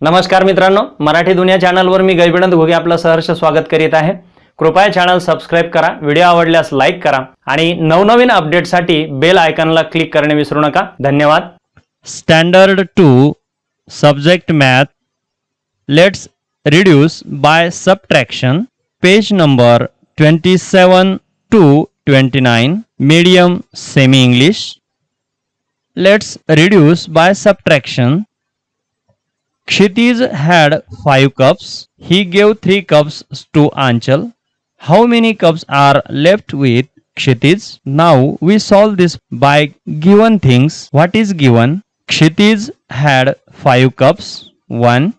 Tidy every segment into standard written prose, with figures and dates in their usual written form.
नमस्कार मित्रांनो, मराठी दुनिया चॅनलवर मी गैबिनंद घोगे आपलं सहर्ष स्वागत करीत आहे. कृपया चॅनल सबस्क्राइब करा, व्हिडिओ आवडल्यास लाईक करा आणि नवनवीन अपडेटसाठी बेल आयकॉनला क्लिक करणे विसरू नका. धन्यवाद. Standard 2 Subject Math. Let's reduce by subtraction. Page number 27 to 29. Medium Semi-English. Let's reduce by subtraction. Kshitij had 5 cups. He gave 3 cups to Anchal. How many cups are left with Kshitij? Now we solve this by given things. What is given? Kshitij had 5 cups. 1,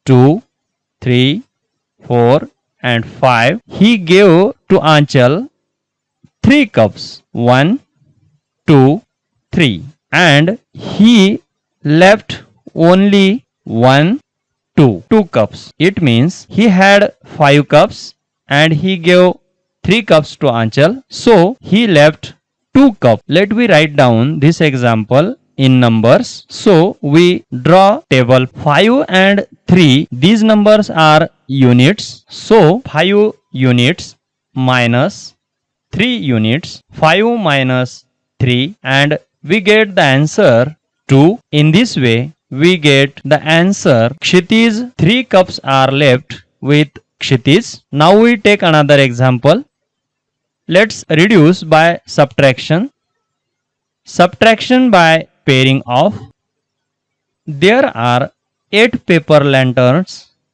2, 3, 4 and 5. He gave to Anchal 3 cups. 1, 2, 3. And he left only 1, 2 cups. It means he had 5 cups and he gave 3 cups to Anchal. So he left 2 cups. Let me write down this example in numbers. So we draw table 5 and 3. These numbers are units. So 5 units minus 3 units. 5 minus 3 and we get the answer 2. In this way we get the answer Kshitij 3 cups are left with Kshitij. Now we take another example. Let's reduce by subtraction. Subtraction by pairing off. There are 8 paper lanterns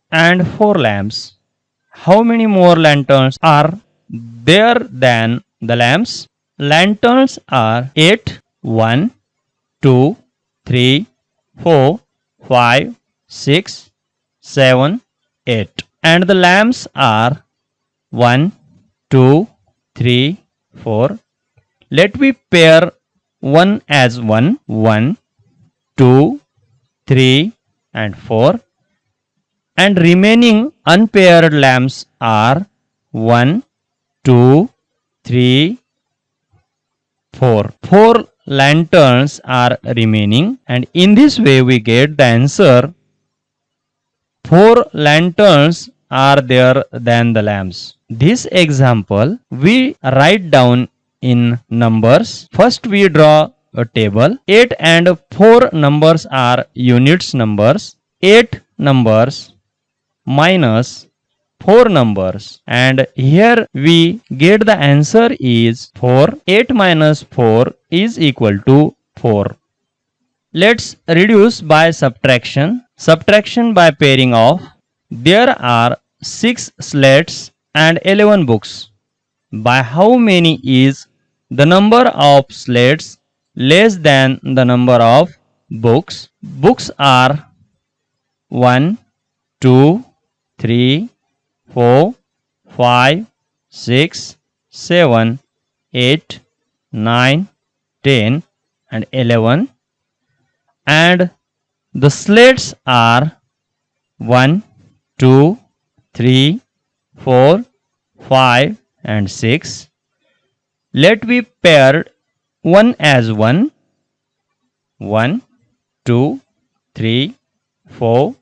and 4 lamps. How many more lanterns are there than the lamps? Lanterns are 8. 1, 2, 3, 4, 5, 6, 7, 8. And the lamps are 1, 2, 3, 4. Let me pair 1 as 1. 1, 2, 3 and 4. And remaining unpaired lamps are 1, 2, 3, 4. 4 lanterns are remaining and in this way we get the answer 4 lanterns are there than the lamps. This example we write down in numbers. First we draw a table. 8 and 4 numbers are units numbers. 8 numbers minus 4 numbers and here we get the answer is 4. 8 minus 4 is equal to 4. Let's reduce by subtraction. Subtraction by pairing off. There are 6 slates and 11 books. By how many is the number of slates less than the number of books? Books are 1, 2, 3, 4, 5, 6, 7, 8, 9, 10 and 11 and the slates are 1, 2, 3, 4, 5 and 6. Let me pair 1 as 1. 1, 2, 3, 4,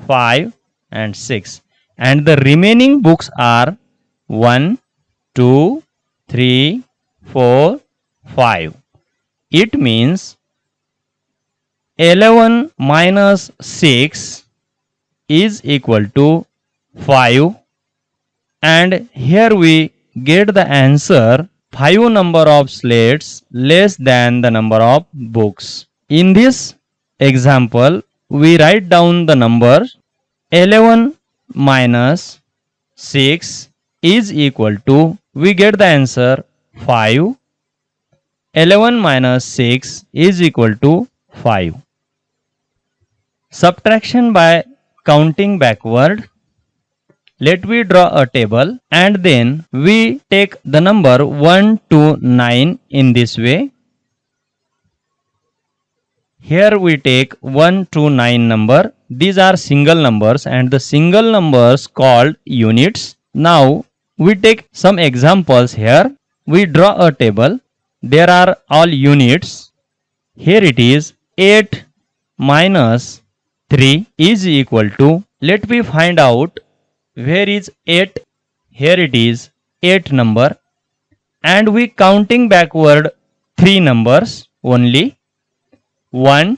5 and 6. And the remaining books are 1, 2, 3, 4, 5. It means 11 minus 6 is equal to 5 and here we get the answer 5 number of slates less than the number of books. In this example we write down the number 11 minus 6 is equal to, we get the answer 5. 11 minus 6 is equal to 5. Subtraction by counting backward. Let me draw a table and then we take the number 1 to 9 in this way. Here we take 1 to 9 number. These are single numbers and the single numbers called units. Now we take some examples here. We draw a table. There are all units. Here it is 8 minus 3 is equal to, let me find out where is 8. Here it is 8 number, and we counting backward 3 numbers only, 1,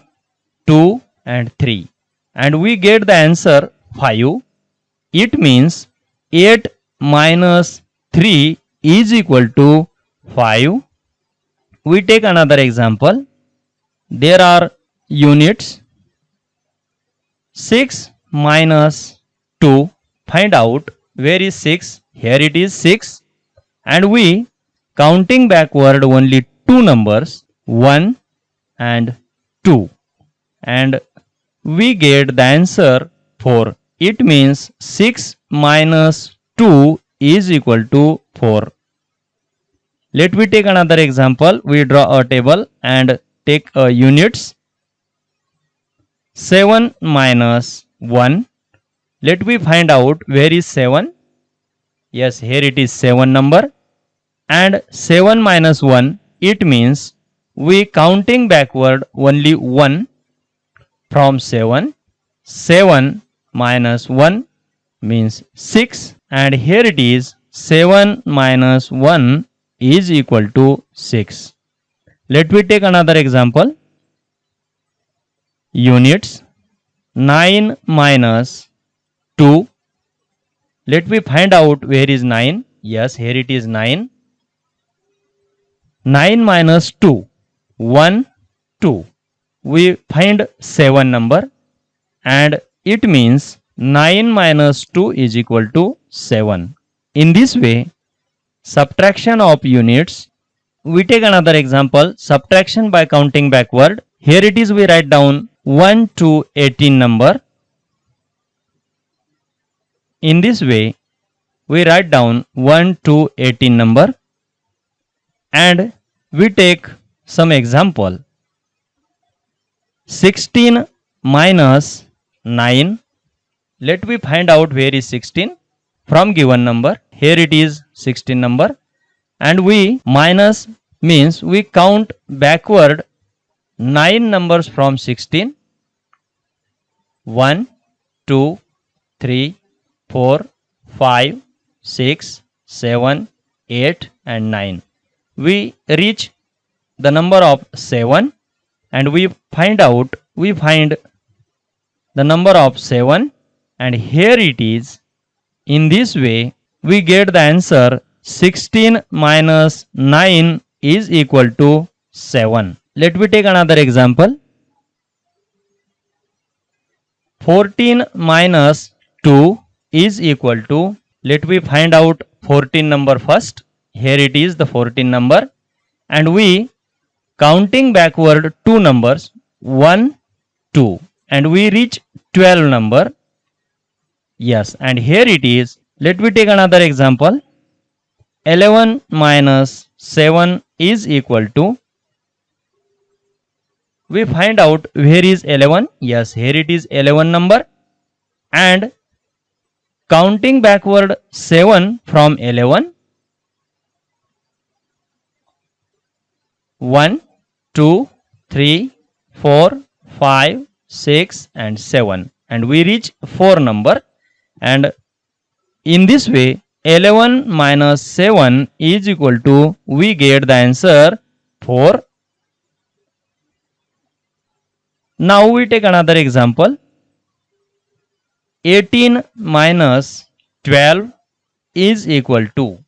2 and 3, and we get the answer 5. It means 8 minus 3 is equal to 5. We take another example. There are units. 6 minus 2. Find out where is 6. Here it is 6. And we counting backward only 2 numbers, 1 and 2. And we get the answer 4. It means 6 minus 2 is equal to 4. Let me take another example. We draw a table and take units. 7 minus 1. Let me find out where is 7. Yes, here it is 7 number. And 7 minus 1, it means we counting backward only 1 from 7. 7 minus 1 means 6, and here it is 7 minus 1 is equal to 6. Let me take another example. Units. 9 minus 2. Let me find out where is 9. Yes, here it is 9. 9 minus 2, 1, 2. We find 7 number, and it means 9 minus 2 is equal to 7. In this way, subtraction of units. We take another example, subtraction by counting backward. Here it is, we write down 1 to 18 number. In this way, we write down 1 to 18 number, and we take some example. 16 minus 9. Let me find out where is 16 from given number. Here it is 16 number, and we minus means we count backward 9 numbers from 16. 1, 2, 3, 4, 5, 6, 7, 8 and 9. We reach the number of 7, and we find the number of 7, and here it is. In this way, we get the answer 16 minus 9 is equal to 7. Let me take another example. 14 minus 2 is equal to, let me find out 14 number first. Here it is the 14 number, and we counting backward 2 numbers, 1, 2, and we reach 12 number. Yes, and here it is. Let me take another example. 11 minus 7 is equal to, we find out where is 11. Yes, here it is 11 number, and counting backward 7 from 11. 1, 2, 3, 4, 5, 6 and 7, and we reach 4 number, and in this way 11 minus 7 is equal to, we get the answer 4. Now we take another example. 18 minus 12 is equal to,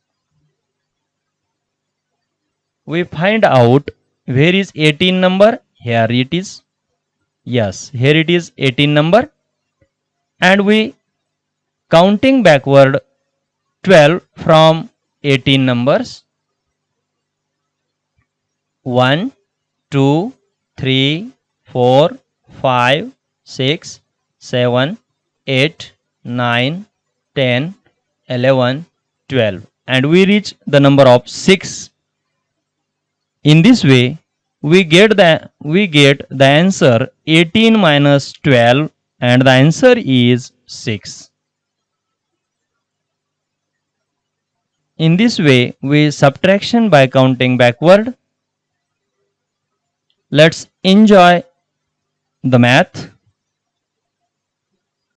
we find out where is 18 number. Here it is. Yes, here it is 18 number, and we counting backward 12 from 18 numbers. 1, 2, 3, 4, 5, 6, 7, 8, 9, 10, 11, 12, and we reach the number of 6. In this way, we get the answer 18 minus 12, and the answer is 6. In this way, we subtraction by counting backward. Let's enjoy the math.